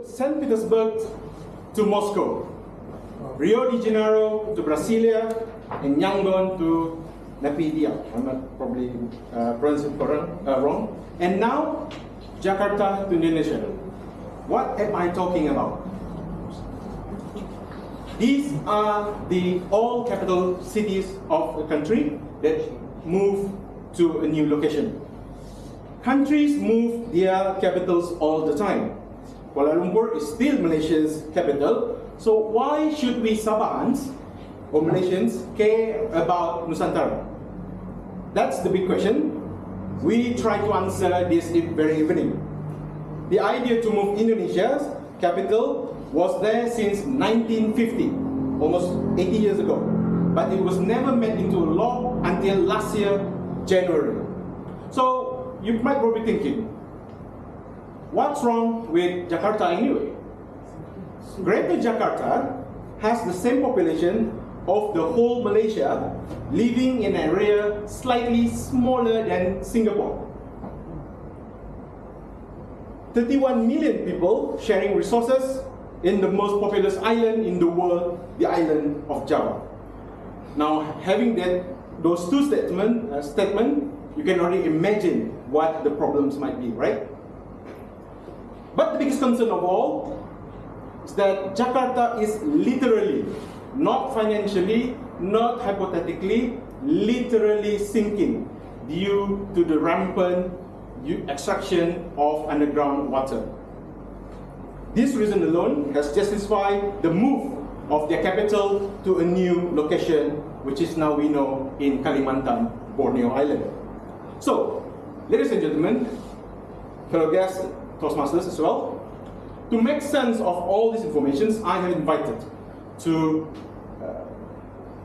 St. Petersburg to Moscow, Rio de Janeiro to Brasilia, and Yangon to Napidia. I'm not probably pronouncing it wrong. And now, Jakarta to Indonesia. What am I talking about? These are the all capital cities of the country that move to a new location. Countries move their capitals all the time. Kuala Lumpur is still Malaysia's capital, so why should we Sabahans or Malaysians care about Nusantara? That's the big question. We try to answer this very evening. The idea to move Indonesia's capital was there since 1950, almost 80 years ago, but it was never made into law until last year, January. So you might probably be thinking, what's wrong with Jakarta anyway? Greater Jakarta has the same population of the whole Malaysia, living in an area slightly smaller than Singapore. 31 million people sharing resources in the most populous island in the world, the island of Java. Now, having those two statements, you can already imagine what the problems might be, right? But the biggest concern of all is that Jakarta is literally, not financially, not hypothetically, literally sinking due to the rampant extraction of underground water. This reason alone has justified the move of their capital to a new location, which is now we know in Kalimantan, Borneo Island. So, ladies and gentlemen, fellow guests, Toastmasters as well, to make sense of all these informations, I have invited two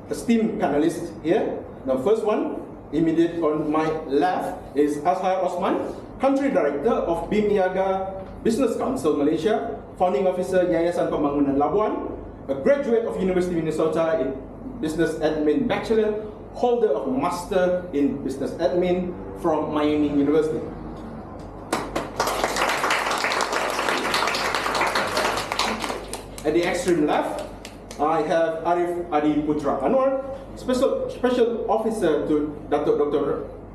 esteemed panelists here. The first one, immediate on my left, is Azhar Othman, Country Director of BIMIAGA Business Council Malaysia, Founding Officer Yayasan Pembangunan Labuan, a graduate of University of Minnesota in Business Admin Bachelor, holder of Master in Business Admin from Miami University. At the extreme left, I have Arif Adi Putra Anwar, Special Officer to Dr.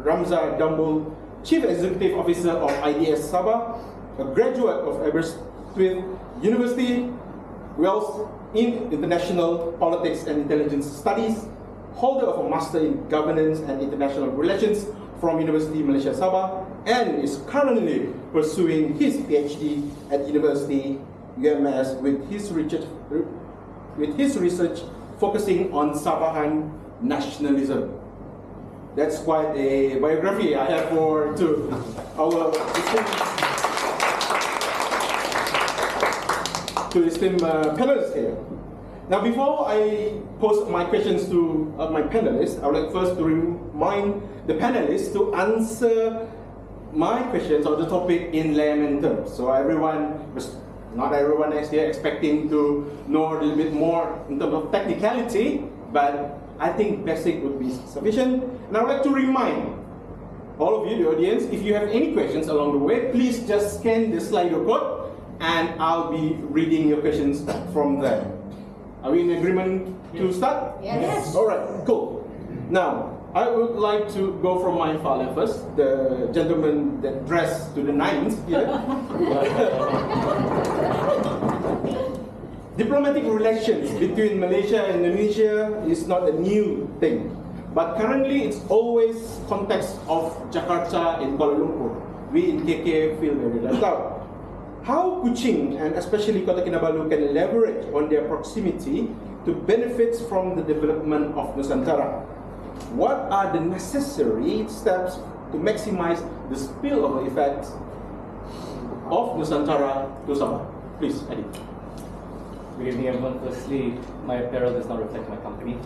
Ramza Dambul, Chief Executive Officer of IDS Sabah, a graduate of Aberystwyth University, Wales in International Politics and Intelligence Studies, holder of a Master in Governance and International Relations from University of Malaysia Sabah, and is currently pursuing his PhD at University UMS with his research focusing on Sabahan nationalism. That's quite a biography I have for our esteemed panelists here. Now, before I pose my questions to my panelists, I would like first to remind the panelists to answer my questions on the topic in layman terms. So not everyone is here expecting to know a little bit more in terms of technicality, but I think basic would be sufficient. And I would like to remind all of you, the audience, if you have any questions along the way, please just scan the Slido code and I'll be reading your questions from there. Are we in agreement to start? Yes. All right, cool. Now, I would like to go from my far left first, the gentleman that dressed to the nines here. Diplomatic relations between Malaysia and Indonesia is not a new thing, but currently it's always context of Jakarta and Kuala Lumpur. We in KK feel very left out. How Kuching and especially Kota Kinabalu can leverage on their proximity to benefit from the development of Nusantara? What are the necessary steps to maximize the spillover effects of Nusantara to Sabah? Please, Adi. Good evening, everyone. Firstly, my apparel does not reflect my company.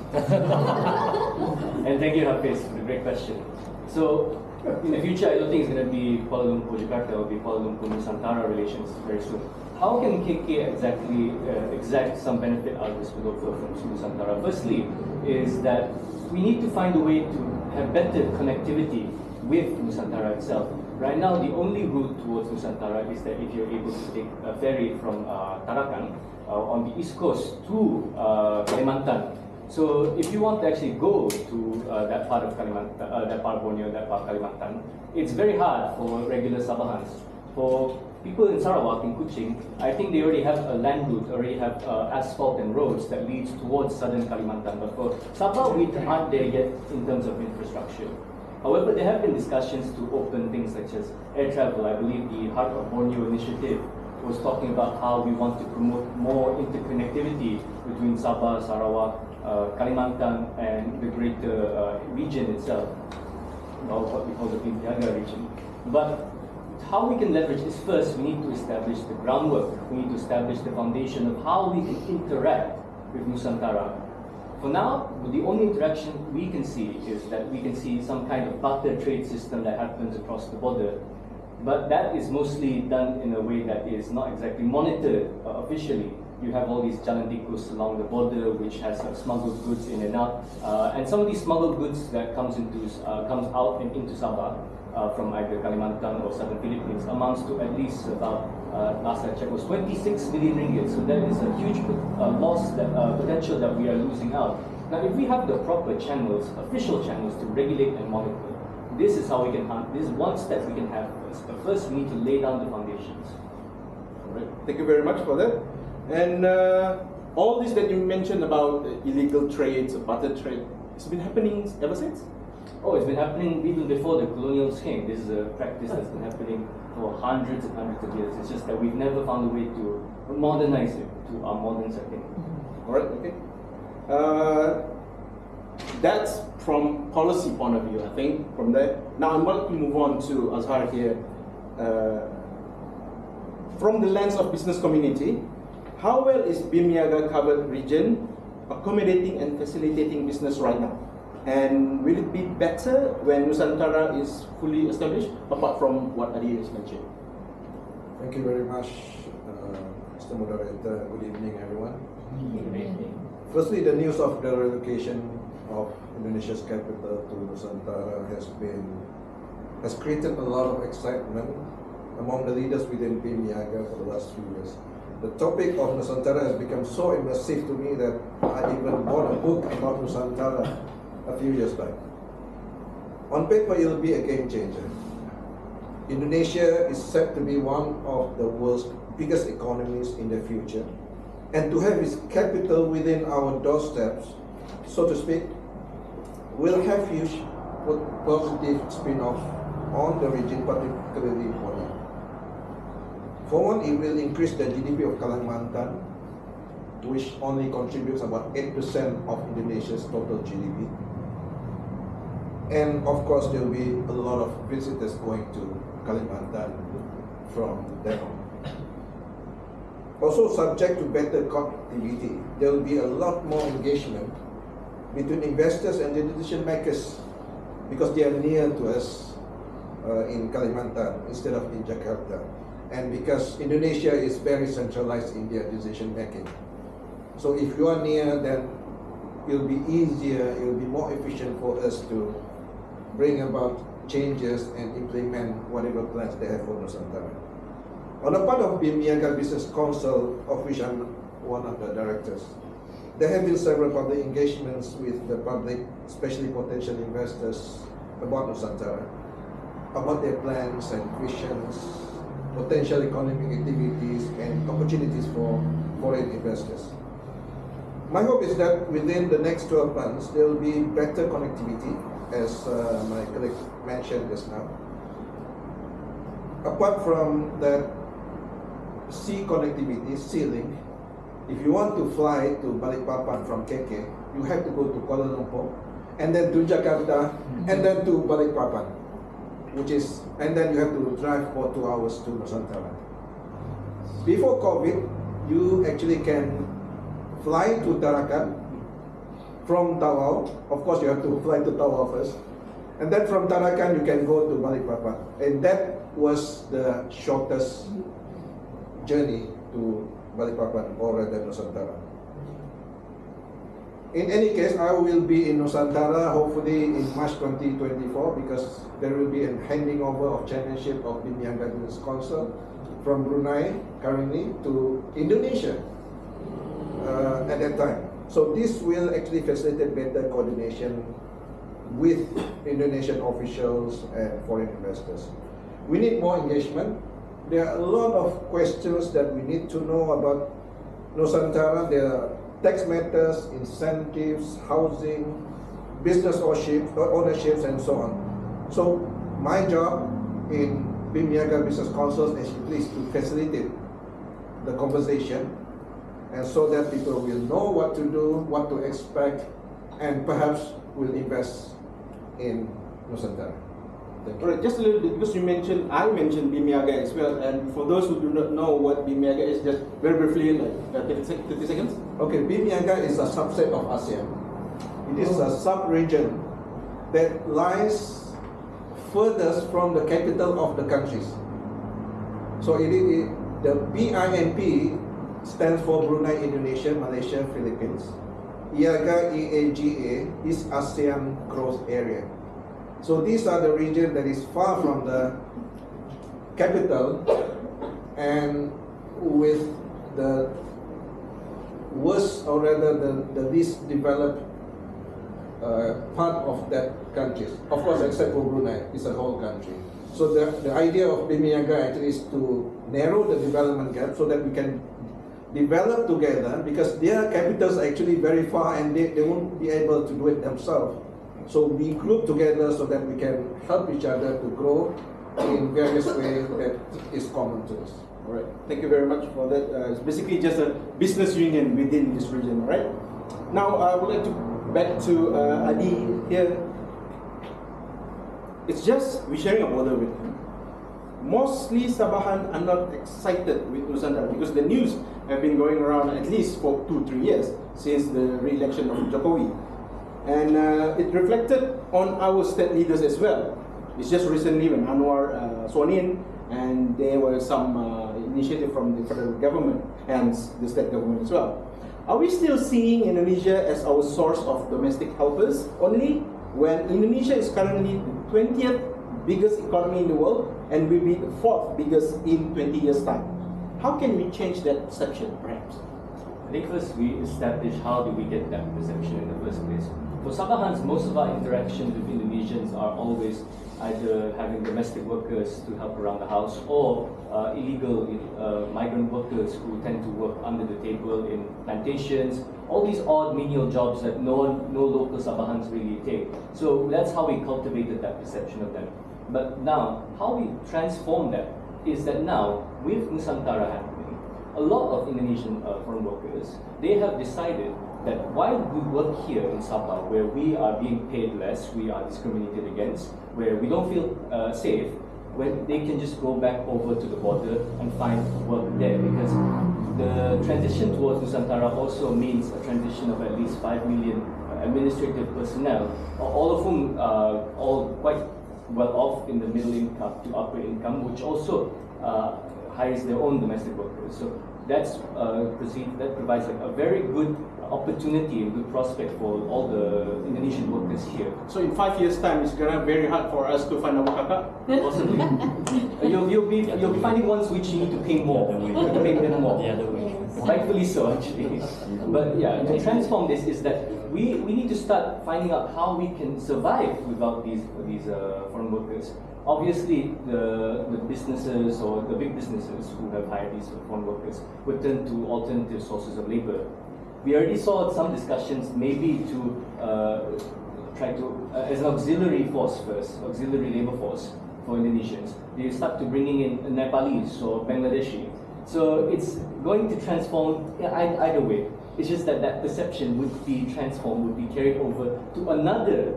And thank you, Haffiz, for the great question. So, in the future, I don't think it's going to be Kuala Lumpur, Jakarta, it will be Kuala Lumpur, Nusantara relations very soon. How can KK exactly exact some benefit out of this spillover from Nusantara? Firstly, is that we need to find a way to have better connectivity with Nusantara itself. Right now, the only route towards Nusantara is that if you're able to take a ferry from Tarakan on the east coast to Kalimantan. So if you want to actually go to that part of Kalimantan, that part of Borneo, that part of Kalimantan, it's very hard for regular Sabahans. For people in Sarawak, in Kuching, I think they already have a land route, already have asphalt and roads that leads towards southern Kalimantan. But for Sabah, we aren't there yet in terms of infrastructure. However, there have been discussions to open things such as air travel. I believe the Heart of Borneo initiative was talking about how we want to promote more interconnectivity between Sabah, Sarawak, Kalimantan, and the greater region itself, or what we call the Pintiaga region. But how we can leverage is, first we need to establish the groundwork. We need to establish the foundation of how we can interact with Nusantara. For now, the only interaction we can see is that we can see some kind of barter trade system that happens across the border. But that is mostly done in a way that is not exactly monitored officially. You have all these jalan tikus along the border, which has smuggled goods in and out, and some of these smuggled goods that comes out and into Sabah from either Kalimantan or southern Philippines amounts to at least about last I checked was 26 million ringgit. So that is a huge loss, that potential that we are losing out. Now, if we have the proper channels, official channels to regulate and monitor, this is how we can. This is one step we can have first. But first, we need to lay down the foundations. All right. Thank you very much for that. And all this that you mentioned about illegal trades, barter trade, it's been happening ever since? Oh, it's been happening even before the colonials came. This is a practice that's been happening for hundreds and hundreds of years. It's just that we've never found a way to modernize it to our modern setting. All right, okay. That's from policy point of view, I think, from there. Now I'm going to move on to Azhar here. From the lens of business community, how well is BIMNIAGA covered region accommodating and facilitating business right now? And will it be better when Nusantara is fully established, apart from what Adi has mentioned? Thank you very much, Mr. Moderator. Good evening, everyone. Good evening. Firstly, the news of the relocation of Indonesia's capital to Nusantara has created a lot of excitement among the leaders within BIMNIAGA for the last few years. The topic of Nusantara has become so immersive to me that I even bought a book about Nusantara a few years back. On paper, it will be a game changer. Indonesia is set to be one of the world's biggest economies in the future, and to have its capital within our doorsteps, so to speak, will have huge positive spin-offs on the region, particularly Borneo. For one, it will increase the GDP of Kalimantan, which only contributes about 8% of Indonesia's total GDP. And of course, there will be a lot of visitors going to Kalimantan from then on. Also, subject to better connectivity, there will be a lot more engagement between investors and the decision makers, because they are near to us in Kalimantan instead of in Jakarta. And because Indonesia is very centralized in their decision making. So if you are near, then it will be easier, it will be more efficient for us to bring about changes and implement whatever plans they have for Nusantara. On the part of BIMNIAGA Business Council, of which I'm one of the directors, there have been several public engagements with the public, especially potential investors, about Nusantara, about their plans and visions, potential economic activities and opportunities for foreign investors. My hope is that within the next 12 months, there will be better connectivity, as my colleague mentioned just now. Apart from that sea connectivity, sea link, if you want to fly to Balikpapan from KK, you have to go to Kuala Lumpur, and then to Jakarta, and then to Balikpapan. And then you have to drive for 2 hours to Nusantara. Before COVID, you actually can fly to Tarakan from Tawau. Of course, you have to fly to Tawau first. And then from Tarakan, you can go to Balikpapan. And that was the shortest journey to Balikpapan or rather Nusantara. In any case, I will be in Nusantara hopefully in March 2024 because there will be a handing over of chairmanship of the Niaga Business Council from Brunei currently to Indonesia at that time. So this will actually facilitate better coordination with Indonesian officials and foreign investors. We need more engagement. There are a lot of questions that we need to know about Nusantara. There are tax matters, incentives, housing, business ownerships, and so on. So my job in BIM Niaga Business Council is to facilitate the conversation, and so that people will know what to do, what to expect, and perhaps will invest in Nusantara. Alright, just a little bit, because I mentioned BIM Niaga as well, and for those who do not know what BIM Niaga is, just very briefly, like 30 seconds. Okay, BIM Niaga is a subset of ASEAN. It is a sub-region that lies furthest from the capital of the countries. So the BINP stands for Brunei, Indonesia, Malaysia, Philippines. IAGA, EAGA is ASEAN Growth Area. So these are the region that is far from the capital and with the worst, or rather the least developed part of that country. Of course, except for Brunei, it's a whole country. So the idea of BIM Niaga actually is to narrow the development gap so that we can develop together, because their capitals are actually very far and they won't be able to do it themselves. So we group together so that we can help each other to grow in various ways that is common to us. All right, thank you very much for that. It's basically just a business union within this region, right? Now I would like to back to Adi here. It's just we're sharing a border with him. Mostly Sabahan are not excited with Nusantara because the news have been going around at least for 2-3 years since the re-election of Jokowi. And it reflected on our state leaders as well. It's just recently when Anwar sworn in, and there were some initiative from the federal government and the state government as well. Are we still seeing Indonesia as our source of domestic helpers only when Indonesia is currently the 20th biggest economy in the world and will be the 4th biggest in 20 years' time? How can we change that perception, perhaps? I think first we establish how do we get that perception in the first place. For Sabahans, most of our interactions with Indonesians are always either having domestic workers to help around the house or illegal migrant workers who tend to work under the table in plantations, all these odd menial jobs that no local Sabahans really take. So that's how we cultivated that perception of them. But now, how we transform that is that now, with Nusantara happening, a lot of Indonesian foreign workers, they have decided that while we work here in Sabah, where we are being paid less, we are discriminated against, where we don't feel safe, when they can just go back over to the border and find work there, because the transition towards Nusantara also means a transition of at least 5 million administrative personnel, all of whom are all quite well off in the middle income to upper income, which also hires their own domestic workers. So that's that provides like a very good opportunity and good prospect for all the Indonesian workers here. So in 5 years' time, it's gonna be very hard for us to find our kakak? Possibly. You'll be finding ones which you need to pay more. You have to pay them more. The other way. Rightfully so, actually. But yeah, to transform this is that we need to start finding out how we can survive without these foreign workers. Obviously, the businesses or the big businesses who have hired these foreign workers would turn to alternative sources of labor. We already saw some discussions maybe to try to, as an auxiliary force first, auxiliary labor force for Indonesians. They start to bringing in Nepalese or Bangladeshi. So it's going to transform either way. It's just that that perception would be transformed, would be carried over to another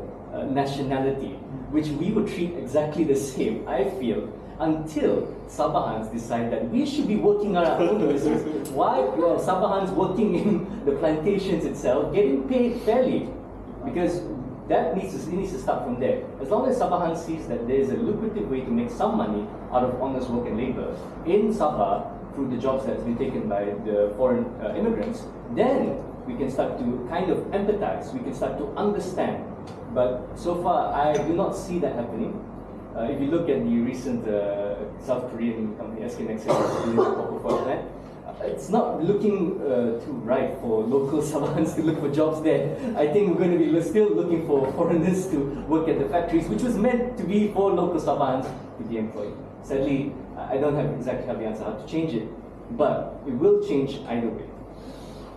nationality, which we would treat exactly the same, I feel, until Sabahans decide that we should be working on our own business. Why Sabahans working in the plantations itself, getting paid fairly? Because that needs to start from there. As long as Sabahan sees that there is a lucrative way to make some money out of honest work and labor in Sabah through the jobs that's been taken by the foreign immigrants, then we can start to kind of empathize, we can start to understand. But so far, I do not see that happening. If you look at the recent South Korean company, SK plan, it's not looking too right for local Sabahans to look for jobs there. I think we're going to be still looking for foreigners to work at the factories, which was meant to be for local Sabahans to be employed. Sadly, I don't exactly have the answer how to change it, but it will change either way.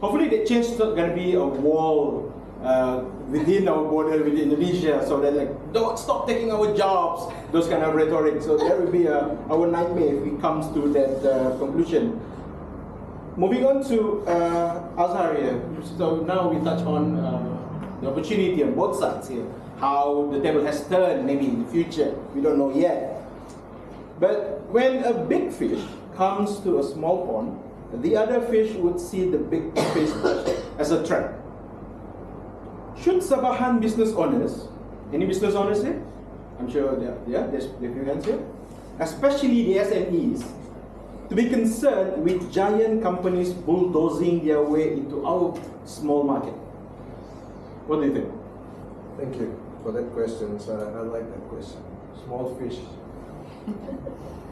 Hopefully that change is not going to be a wall within our border with Indonesia, so that like, don't stop taking our jobs, those kind of rhetoric. So that will be our nightmare if it comes to that conclusion. Moving on to Azhar here. So now we touch on the opportunity on both sides here. How the table has turned maybe in the future, we don't know yet. But when a big fish comes to a small pond, the other fish would see the big fish as a threat. Should Sabahan business owners, any business owners here? I'm sure there's a few hands here. Especially the SMEs, to be concerned with giant companies bulldozing their way into our small market. What do you think? Thank you for that question. I like that question. Small fish,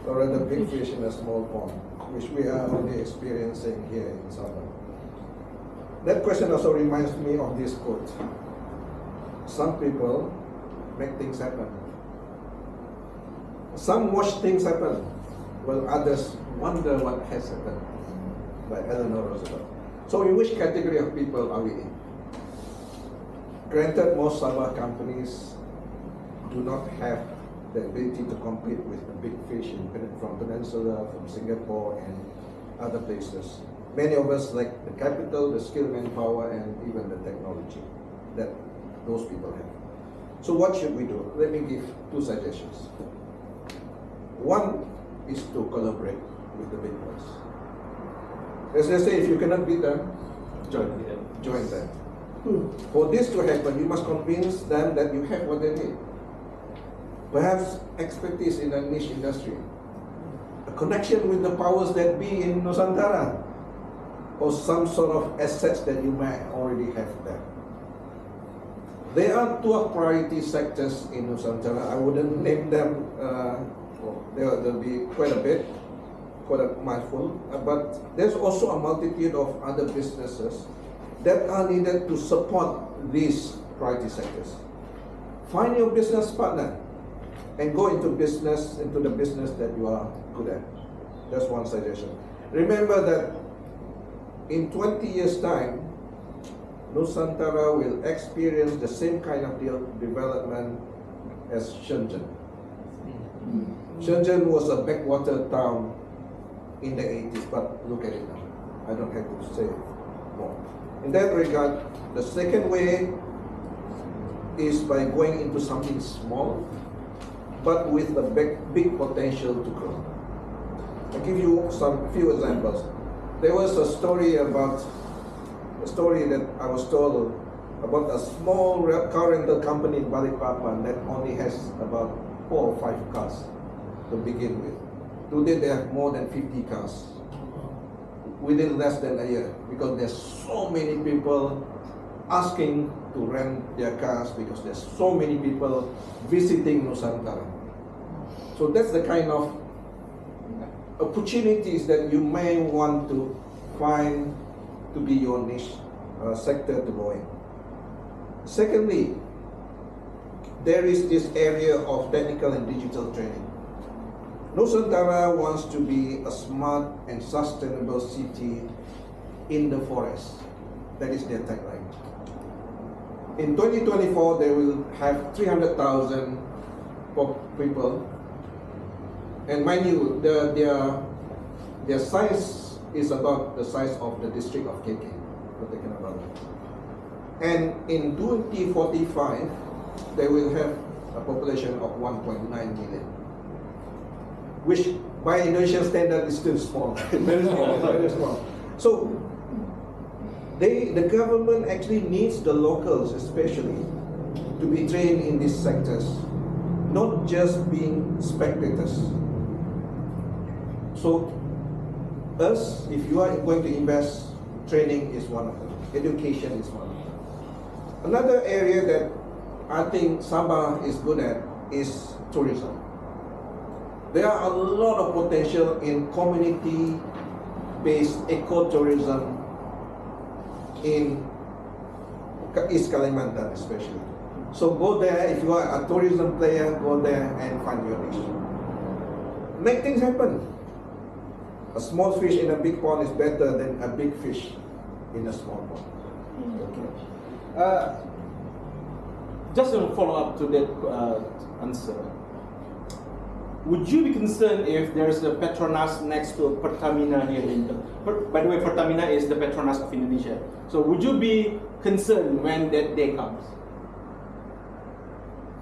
or rather big fish in a small pond, which we are already experiencing here in Sabah. That question also reminds me of this quote. Some people make things happen. Some watch things happen, while others wonder what has happened. By Eleanor Roosevelt. So in which category of people are we in? Granted, most Sabah companies do not have the ability to compete with the big fish from Peninsula, from Singapore and other places. Many of us lack the capital, the skill, manpower, and even the technology that those people have. So what should we do? Let me give two suggestions. One is to collaborate with the big ones. As they say, if you cannot beat them, join them. For this to happen, you must convince them that you have what they need. Perhaps expertise in a niche industry, a connection with the powers that be in Nusantara, or some sort of assets that you might already have there. There are two priority sectors in Nusantara. I wouldn't name them, there'll be quite a mouthful, but there's also a multitude of other businesses that are needed to support these priority sectors. Find your business partner and go into the business that you are good at. That's one suggestion. Remember that in 20 years' time, Nusantara will experience the same kind of development as Schengen. Schengen was a backwater town in the 80s, but look at it now. I don't have to say more. In that regard, the second way is by going into something small, but with a big potential to grow. I'll give you few examples. There was a story that I was told about a small car rental company in Balikpapan that only has about 4 or 5 cars to begin with. Today they have more than 50 cars within less than a year, because there's so many people asking to rent their cars, because there's so many people visiting Nusantara. So that's the kind of opportunities that you may want to find to be your niche sector to go in. Secondly, there is this area of technical and digital training. Nusantara wants to be a smart and sustainable city in the forest. That is their tagline. In 2024, they will have 300,000 people. And mind you, their size is about the size of the district of KK. And in 2045, they will have a population of 1.9 million, which by Indonesian standard is still small, very small, very small. So the government actually needs the locals, especially, to be trained in these sectors, not just being spectators. So, if you are going to invest training is one of them. Education is one of them. Another area that I think Sabah is good at is tourism. There are a lot of potential in community-based ecotourism in East Kalimantan especially. So go there, if you are a tourism player, go there and find your niche. Make things happen. A small fish in a big pond is better than a big fish in a small pond. Okay. Just a follow up to that answer. Would you be concerned if there's a Petronas next to Pertamina here in by the way, Pertamina is the Petronas of Indonesia. So would you be concerned when that day comes?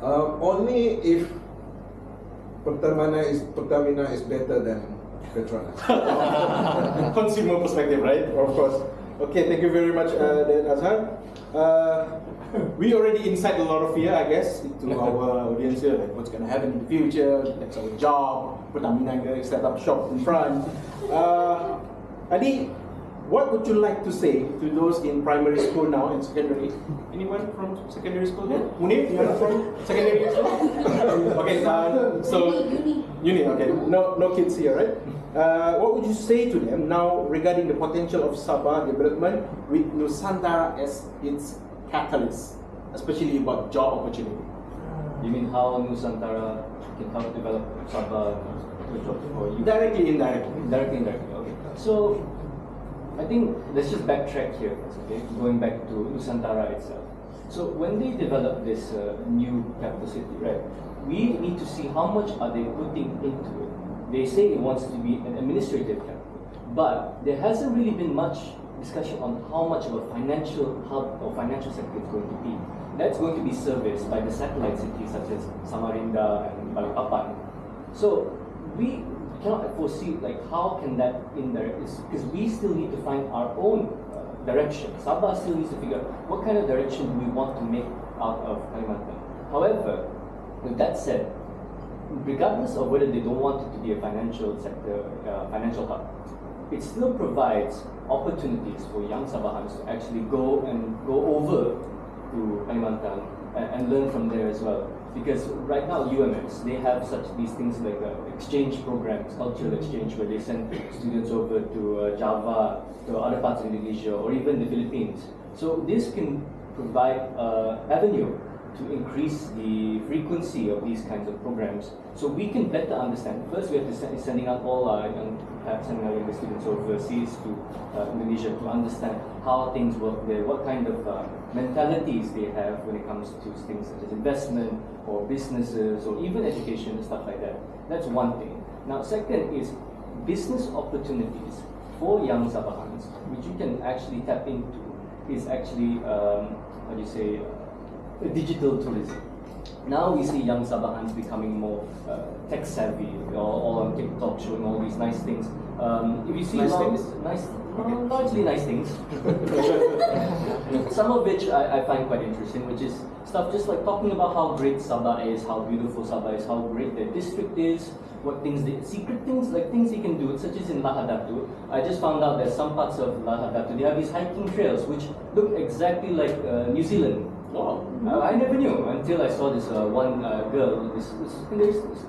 Only if Pertamina is better than Petronas. Consumer perspective, right? Of course. Okay, thank you very much, Azhar. We already incite a lot of fear, I guess, into our audience here, like what's going to happen in the future, that's our job, Pertamina going to set up shop in front. Adi, what would you like to say to those in primary school now and secondary? Anyone from secondary school here? Munir, you are from secondary school? Okay, so uni, okay. No kids here, right? What would you say to them now regarding the potential of Sabah development with Nusantara as its catalyst, especially about job opportunity? You mean how Nusantara can help develop Sabah jobs for you? Directly, indirectly. Directly, indirectly. Okay. So I think let's just backtrack here. Okay, going back to Nusantara itself. So when they develop this new capital city, right? We need to see how much are they putting into it. They say it wants to be an administrative capital, but there hasn't really been much discussion on how much of a financial hub or financial sector it's going to be. That's going to be serviced by the satellite cities such as Samarinda and Balikpapan. So we cannot foresee like how can that indirect, because we still need to find our own direction. Sabah still needs to figure out what kind of direction do we want to make out of Kalimantan. However, with that said, regardless of whether they don't want it to be a financial sector, financial hub, it still provides opportunities for young Sabahans to actually go over to Kalimantan and learn from there as well. Because right now UMS, they have these things like exchange programs, cultural exchange, where they send students over to Java, to other parts of Indonesia, or even the Philippines. So this can provide avenue to increase the frequency of these kinds of programs, so we can better understand. First, we have to sending out all our sending our younger students overseas to Indonesia to understand how things work there, what kind of mentalities they have when it comes to things such as investment or businesses or even education and stuff like that. That's one thing. Now, second is business opportunities for young Sabahans, which you can actually tap into, is actually how do you say? Digital tourism. Now we see young Sabahans becoming more tech savvy, all on TikTok, showing all these nice things. If you see largely nice things, some of which I find quite interesting, which is stuff just like talking about how great Sabah is, how beautiful Sabah is, how great their district is, what things, secret things, like things you can do, such as in Lahadatu. I just found out that some parts of Lahadatu, they have these hiking trails which look exactly like New Zealand. Wow. I never knew until I saw this one girl this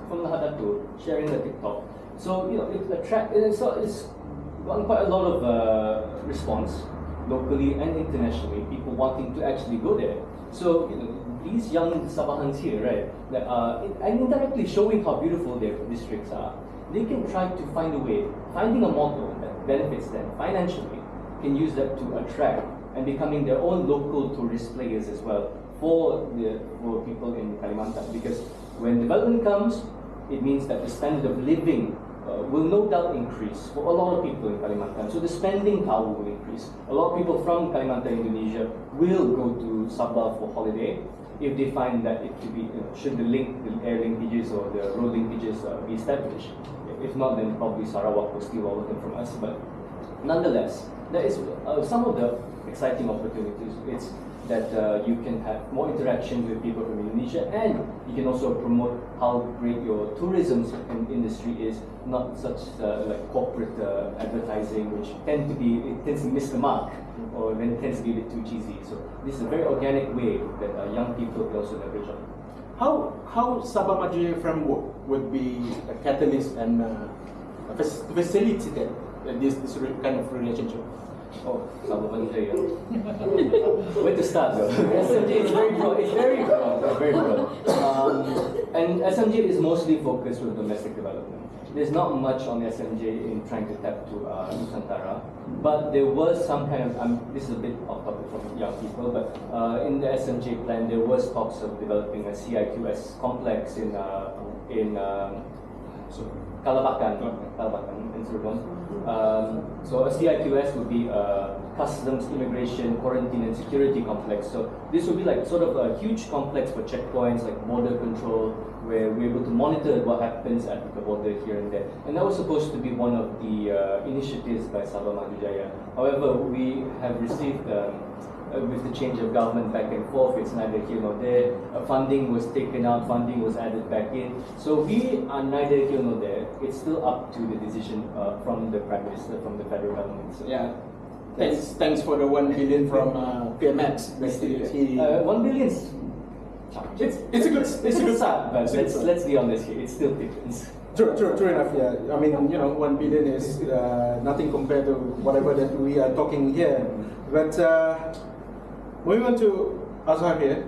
from Lahadatu sharing the TikTok. So it's gotten quite a lot of response locally and internationally. People wanting to actually go there. So these young Sabahans here, right, that are indirectly showing how beautiful their districts are. They can try to find a way, finding a model that benefits them financially, can use that to attract and becoming their own local tourist players as well for people in Kalimantan. Because when development comes, it means that the standard of living will no doubt increase for a lot of people in Kalimantan. So the spending power will increase. A lot of people from Kalimantan, Indonesia, will go to Sabah for holiday if they find that it to be, should the air linkages or the road linkages be established. If not, then probably Sarawak will steal all of them from us. But nonetheless, there is some of the exciting opportunities. It's that you can have more interactions with people from Indonesia, and you can also promote how great your tourism industry is, not such like corporate advertising, which tends to miss the mark, or when it tends to be a bit too cheesy. So this is a very organic way that young people can also leverage on. How Sabah Maju framework would be a catalyst and facilitate this kind of relationship? Oh, Sabah Maju, yeah. Where to start though? SMJ is very broad. It's very broad. Very broad. And SMJ is mostly focused with domestic development. There's not much on SMJ in trying to tap to Nusantara, but there was some kind of, this is a bit off topic from young people, but in the SMJ plan there was talks of developing a CIQS complex in Kalabakan in Cirebon. So a CIQS would be a customs, immigration, quarantine and security complex. So this would be like sort of a huge complex for checkpoints, like border control, where we're able to monitor what happens at the border here and there. And that was supposed to be one of the initiatives by Sabah Maju Jaya. However, we have received, with the change of government back and forth, it's neither here nor there. Funding was taken out, funding was added back in. So we are neither here nor there. It's still up to the decision from the Prime Minister, from the federal government. So yeah. Thanks for the 1 billion from PMX. 1 billion. It's a good start, but let's be honest here. It's still pickings. True enough. Yeah, I mean, 1 billion is nothing compared to whatever that we are talking here. But moving on to Azhar here,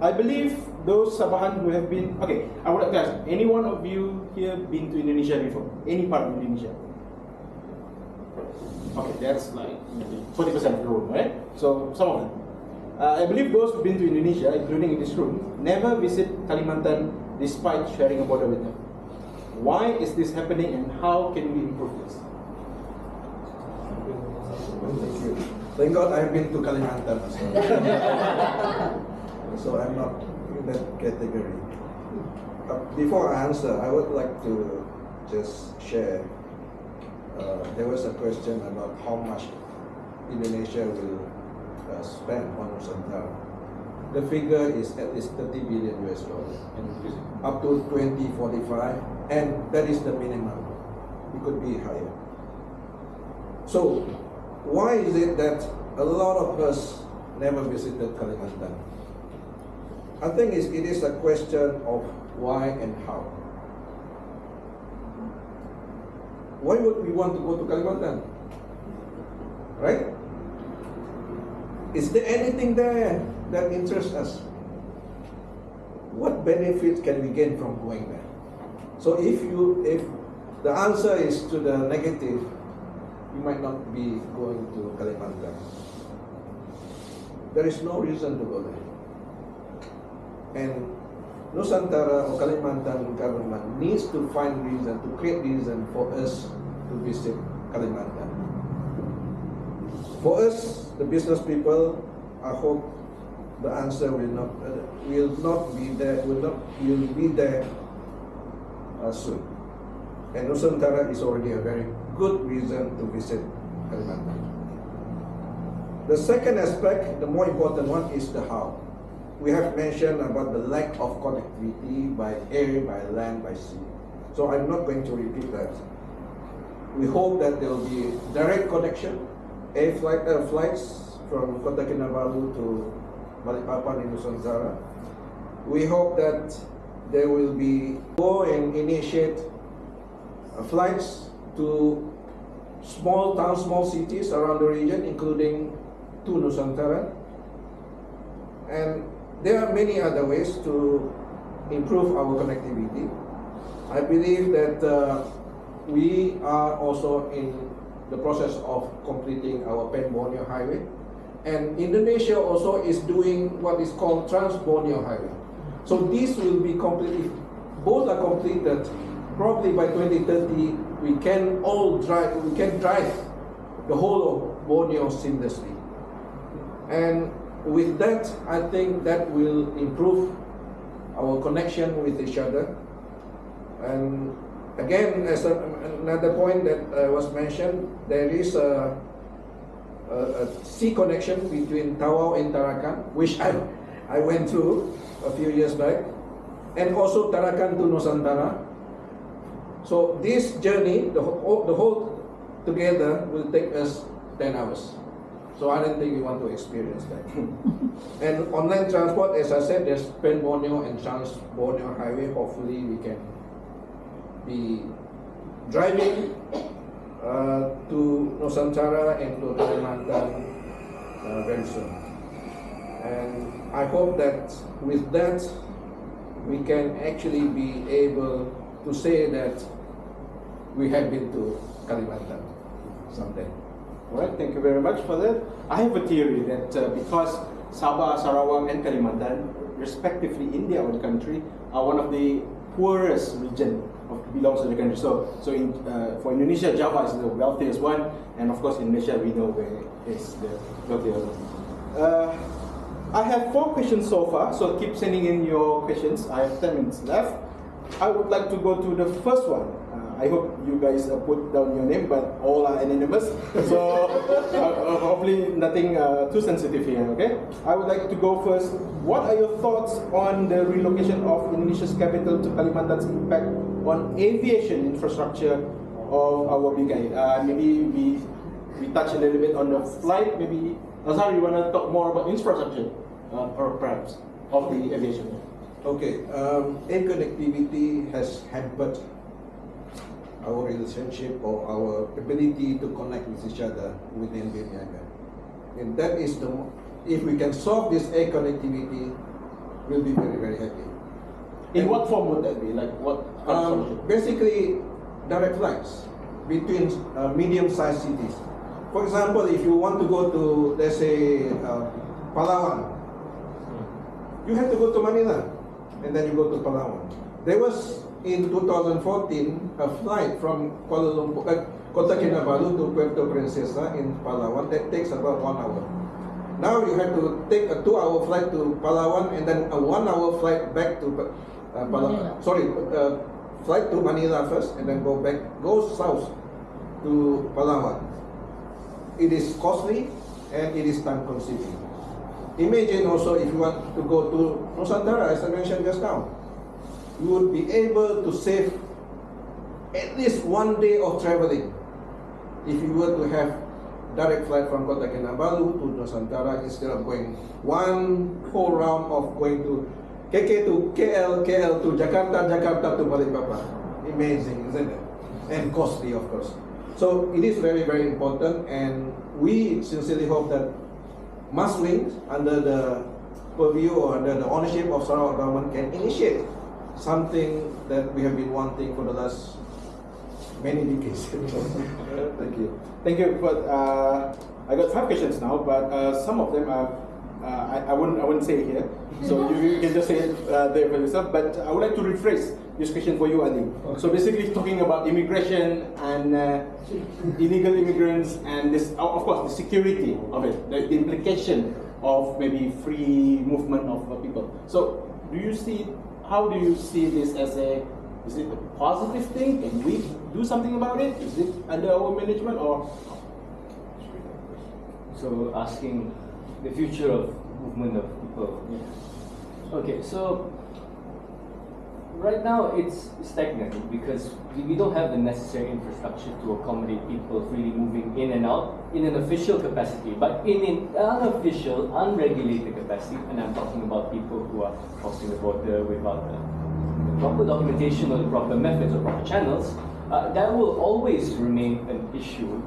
I believe those Sabahan who have been, okay, I would like to ask, any one of you here been to Indonesia before? Any part of Indonesia? Okay, that's like maybe 40% of the room, right? So some of them. I believe those who've been to Indonesia, including in this room, never visit Kalimantan despite sharing a border with them. Why is this happening and how can we improve this? Thank you. Thank God I've been to Kalimantan as well. So I'm not in that category. Before I answer, I would like to just share. There was a question about how much Indonesia will spend on Nusantara. The figure is at least 30 billion US dollars up to 2045, and that is the minimum. It could be higher. So why is it that a lot of us never visited Kalimantan? I think it is a question of why and how. Why would we want to go to Kalimantan? Right? Is there anything there that interests us? What benefit can we gain from going there? So if the answer is to the negative, you might not be going to Kalimantan. There is no reason to go there. And Nusantara or Kalimantan government needs to find reason, to create reason for us to visit Kalimantan. For us, the business people, I hope the answer will be there soon. And Nusantara is already a very good reason to visit Kalimantan. The second aspect, the more important one, is the how. We have mentioned about the lack of connectivity by air, by land, by sea. So I'm not going to repeat that. We hope that there will be direct connection, flights from Kota Kinabalu to Balikpapan in Nusantara. We hope that there will be go and initiate flights to small towns, small cities around the region, including to Nusantara. And there are many other ways to improve our connectivity. I believe that we are also in the process of completing our Borneo highway, and Indonesia also is doing what is called Trans-Borneo highway. So these will be completed. Both are completed. Probably by 2030, we can drive the whole of Borneo seamlessly. And with that, I think that will improve our connection with each other. And again, as another point that was mentioned, there is a a sea connection between Tawau and Tarakan, which I went through a few years back, and also Tarakan to Nusantara. So this journey, the whole together will take us 10 hours. So I don't think we want to experience that. And online transport, as I said, there's Pen Borneo and Trans Borneo Highway. Hopefully we can be driving to Nusantara and to Kalimantan very soon. And I hope that with that we can actually be able to say that we have been to Kalimantan someday. All right, thank you very much for that. I have a theory that because Sabah, Sarawak, and Kalimantan, respectively in their own country, are one of the poorest region belongs to the country. So for Indonesia, Java is the wealthiest one, and of course in Malaysia we know where is the wealthiest one. I have 4 questions so far, so keep sending in your questions. I have 10 minutes left. I would like to go to the first one. I hope you guys put down your name, but all are anonymous. So hopefully nothing too sensitive here, okay? I would like to go first. What are your thoughts on the relocation of Indonesia's capital to Kalimantan's impact on aviation infrastructure of our BKI? Maybe we touch a little bit on the flight. Maybe Azhar, you want to talk more about infrastructure, perhaps, of the aviation? Okay, air connectivity has hampered our relationship or our ability to connect with each other within BNI. And that is if we can solve this air connectivity, we'll be very, very happy. In what form would that be? Like what? Basically, direct flights between medium-sized cities. For example, if you want to go to, let's say, Palawan, you have to go to Manila, and then you go to Palawan. There was, in 2014, a flight from Kuala Lumpur, Kota Kinabalu to Puerto Princesa in Palawan that takes about 1 hour. Now you have to take a 2-hour flight to Palawan and then a 1-hour flight back to Palawan. Flight to Manila first and then go south to Palawan. It is costly and it is time consuming. Imagine also if you want to go to Nusantara, as I mentioned just now, you would be able to save at least 1 day of traveling if you were to have direct flight from Kota Kinabalu to Nusantara instead of going one whole round of going to KK to KL, KL to Jakarta, Jakarta to Balikpapan. Amazing, isn't it? And costly, of course. So it is very, very important, and we sincerely hope that Maswing, under the purview or under the ownership of Sarawak government, can initiate something that we have been wanting for the last many decades. Thank you. Thank you. But I got 5 questions now, but some of them are I wouldn't say it here. So you can just say it there for yourself. But I would like to rephrase this question for you, Ali. So basically, talking about immigration and illegal immigrants, and this, of course, the security of it, the implication of maybe free movement of people. So, how do you see this as is it a positive thing? Can we do something about it? Is it under our management or? So asking the future of movement of people. Yeah. Okay, so right now it's stagnant because we don't have the necessary infrastructure to accommodate people freely moving in and out in an official capacity, but in an unofficial, unregulated capacity, and I'm talking about people who are crossing the border without the proper documentation or the proper methods or proper channels, that will always remain an issue,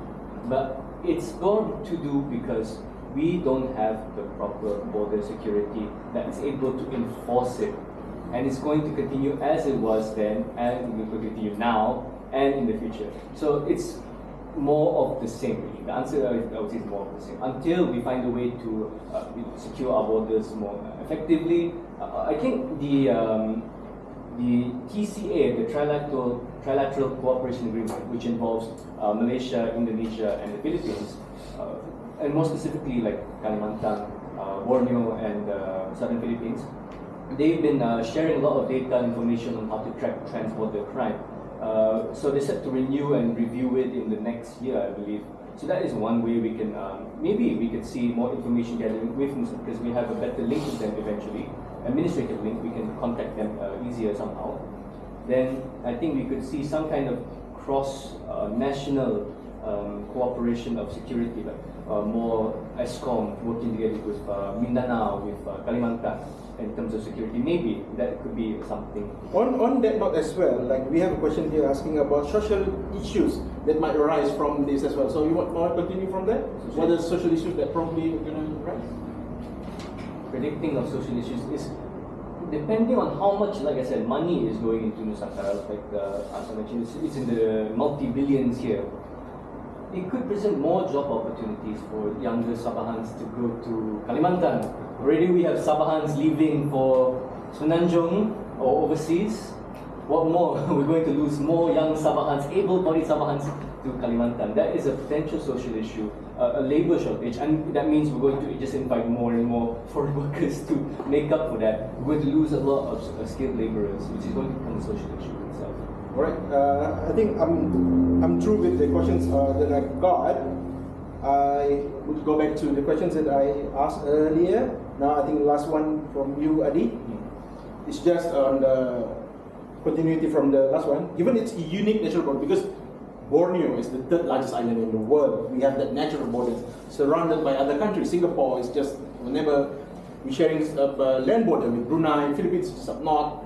but it's going to do because we don't have the proper border security that is able to enforce it. And it's going to continue as it was then, and it will continue now, and in the future. So it's more of the same, really. The answer I would say is more of the same. Until we find a way to secure our borders more effectively, I think the TCA, the Trilateral Cooperation Agreement, which involves Malaysia, Indonesia, and the Philippines, and more specifically like Kalimantan, Borneo, and Southern Philippines, they've been sharing a lot of data and information on how to track transborder crime. So they set to renew and review it in the next year, I believe. So that is one way we can, maybe we could see more information gathering with Muslims, because we have a better link with them eventually, administrative link, we can contact them easier somehow. Then I think we could see some kind of cross-national cooperation of security, like more ESCOM working together with Mindanao, with Kalimantan, in terms of security. Maybe that could be something. On that note as well, like we have a question here asking about social issues that might arise from this as well. So you want to continue from there? What are the social issues that probably are going to rise? Predicting of social issues is depending on how much, like I said, money is going into Nusantara. Like as I mentioned, it's in the multi-billions here. It could present more job opportunities for younger Sabahans to go to Kalimantan. Already we have Sabahans leaving for Semenanjung or overseas. What more? We're going to lose more young Sabahans, able-bodied Sabahans to Kalimantan. That is a potential social issue, a labor shortage, and that means we're going to just invite more and more foreign workers to make up for that. We're going to lose a lot of skilled laborers, which is going to become a social issue itself. Alright, I think I'm through with the questions that I got. I would go back to the questions that I asked earlier. Now I think the last one from you, Adi. It's just on the continuity from the last one. Given its unique natural border, because Borneo is the third largest island in the world, we have that natural border surrounded by other countries. Singapore is just, whenever we're sharing a land border with Brunei, Philippines is up north.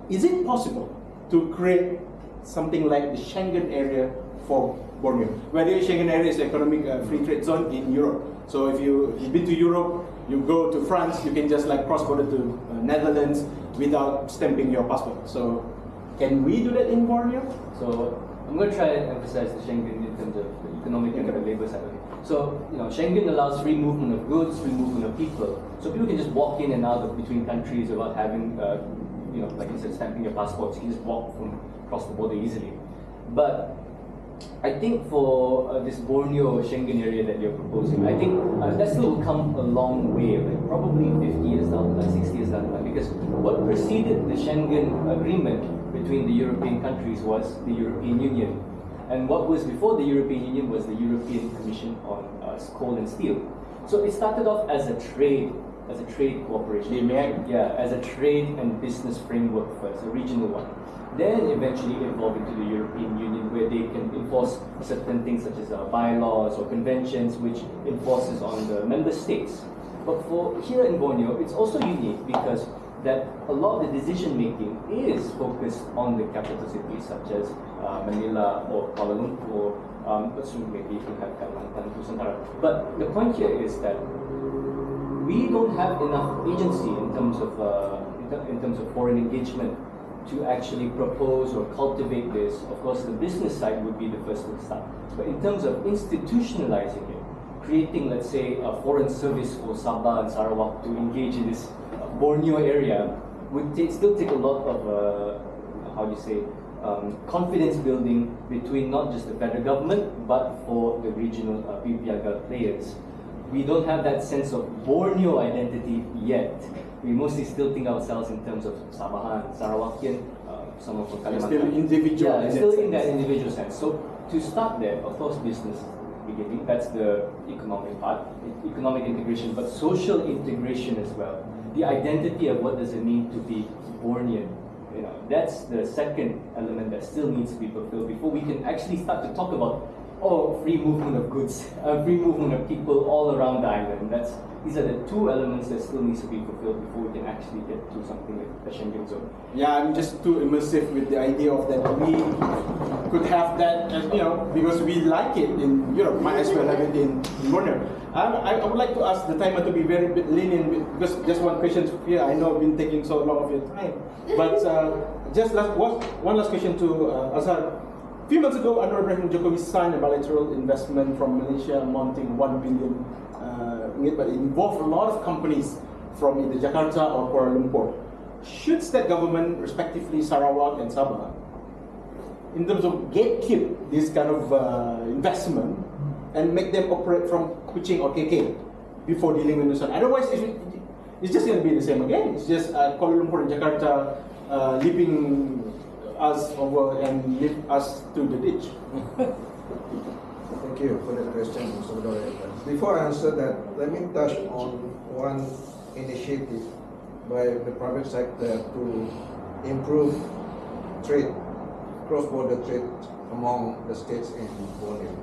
Is it possible to create something like the Schengen Area for Borneo? Where the Schengen Area is the economic free trade zone in Europe. So if you've been to Europe, you go to France, you can just like cross border to Netherlands without stamping your passport. So can we do that in Borneo? So I'm going to try and emphasize the Schengen in terms of the economic and the labor side of it. So Schengen allows free movement of goods, free movement of people. So people can just walk in and out of between countries without having like you said, stamping your passports. You can just walk from across the border easily. But I think for this Borneo Schengen area that you're proposing, I think that still will come a long way, like probably 50 years down the line, 60 years down the line, because what preceded the Schengen agreement between the European countries was the European Union. And what was before the European Union was the European Commission on Coal and Steel. So it started off as a trade cooperation. As a trade and business framework first, a regional one. Then eventually evolved into the European Union, where they can enforce certain things such as bylaws or conventions, which enforces on the member states. But for here in Borneo, it's also unique because that a lot of the decision making is focused on the capital cities such as Manila or Kuala Lumpur, but soon maybe you have Kalimantan, Nusantara. But the point here is that we don't have enough agency in terms of foreign engagement to actually propose or cultivate this. Of course, the business side would be the first to start. But in terms of institutionalizing it, creating, let's say, a foreign service for Sabah and Sarawak to engage in this Borneo area would still take a lot of, confidence building between not just the federal government, but for the regional PPAGA players. We don't have that sense of Borneo identity yet. We mostly still think ourselves in terms of Sabahan, Sarawakian, some of Kalimantan. Still individual. Yeah, still in that individual sense. So to start there, of course, business beginning. That's the economic part, economic integration, but social integration as well. The identity of what does it mean to be Bornean. That's the second element that still needs to be fulfilled before we can actually start to talk about free movement of goods, free movement of people all around the island. These are the two elements that still needs to be fulfilled before we can actually get to something like the Schengen zone. Yeah, I'm just too immersive with the idea of that we could have that, because we like it in Europe, might as well have it in Borneo. I would like to ask the timer to be very lenient because just one question here. I know I've been taking so long of your time, but just one last question to Azhar. A few months ago, Anwar Ibrahim Jokowi signed a bilateral investment from Malaysia amounting 1 billion ringgit, but it involved a lot of companies from either Jakarta or Kuala Lumpur. Should state government, respectively Sarawak and Sabah, in terms of gatekeep this kind of investment and make them operate from Kuching or KK before dealing with Nusantara? Otherwise, it's just going to be the same again. It's just Kuala Lumpur and Jakarta leaping us over and leave us to the ditch. Thank you for the question, Mr. Moderator. Before I answer that, let me touch on one initiative by the private sector to improve trade, cross-border trade among the states in Borneo.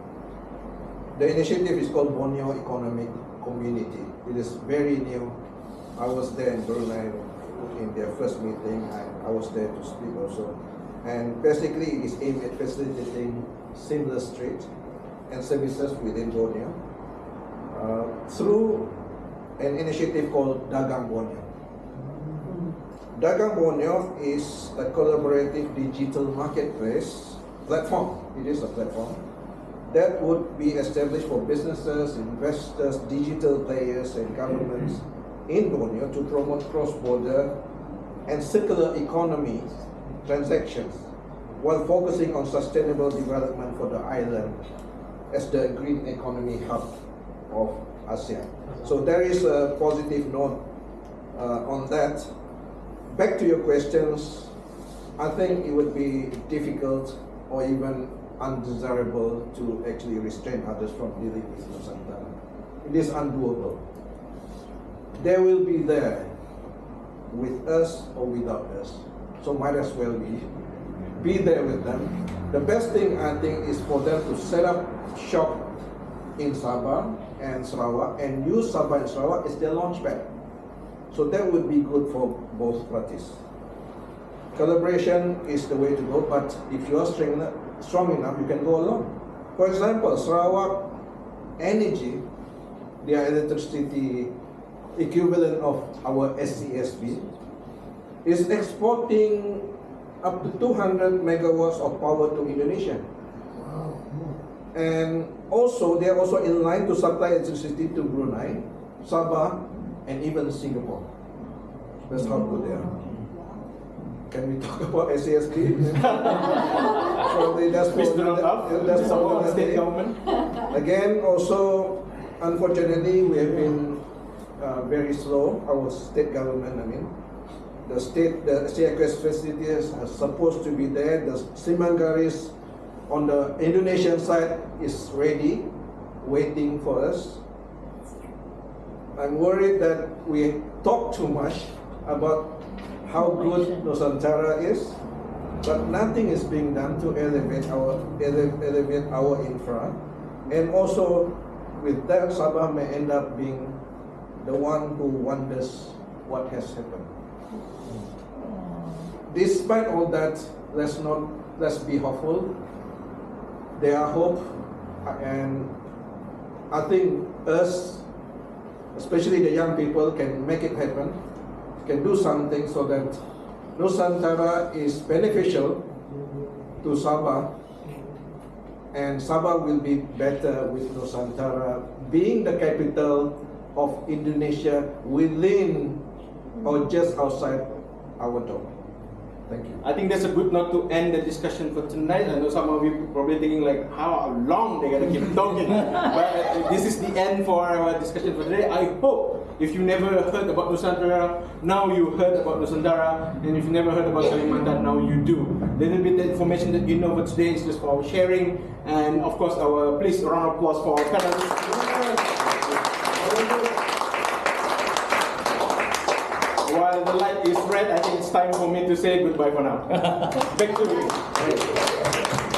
The initiative is called Borneo Economic Community. It is very new. I was there in Brunei in their first meeting. I was there to speak also. And basically it is aimed at facilitating seamless trade and services within Borneo through an initiative called Dagang Borneo. Dagang Borneo is a collaborative digital marketplace platform. It is a platform that would be established for businesses, investors, digital players, and governments in Borneo to promote cross-border and circular economy transactions while focusing on sustainable development for the island as the green economy hub of ASEAN. So there is a positive note on that. Back to your questions, I think it would be difficult or even undesirable to actually restrain others from dealing with Nusantara. It is undoable. They will be there with us or without us. So might as well be there with them. The best thing I think is for them to set up shop in Sabah and Sarawak and use Sabah and Sarawak as their launchpad. So that would be good for both parties. Collaboration is the way to go, but if you are strong enough, you can go alone. For example, Sarawak Energy, their electricity equivalent of our SCSB, is exporting up to 200 megawatts of power to Indonesia. And also, they are also in line to supply electricity to Brunei, Sabah, and even Singapore. That's how good they are. Can we talk about SCSB? Probably that's for the state government. Again, also, unfortunately, we have been very slow. Our state government, I mean, the CIQS facilities are supposed to be there. The Simanggaris on the Indonesian side is ready, waiting for us. I'm worried that we talk too much about how good Nusantara is, but nothing is being done to elevate our infra. And also, with that, Sabah may end up being the one who wonders what has happened. Despite all that, let's be hopeful. There are hope, and I think us, especially the young people, can make it happen, can do something so that Nusantara is beneficial to Sabah, and Sabah will be better with Nusantara being the capital of Indonesia within or just outside our door. Thank you. I think that's a good note to end the discussion for tonight. I know some of you probably thinking like how long they're gonna keep talking, but this is the end for our discussion for today. I hope if you never heard about Nusantara, now you heard about Nusantara, and if you never heard about Kalimantan, now you do. Little bit of information that you know for today is just for our sharing, and of course our please a round of applause for our panelists. While the light is red, I think it's time for me to say goodbye for now. Back to you.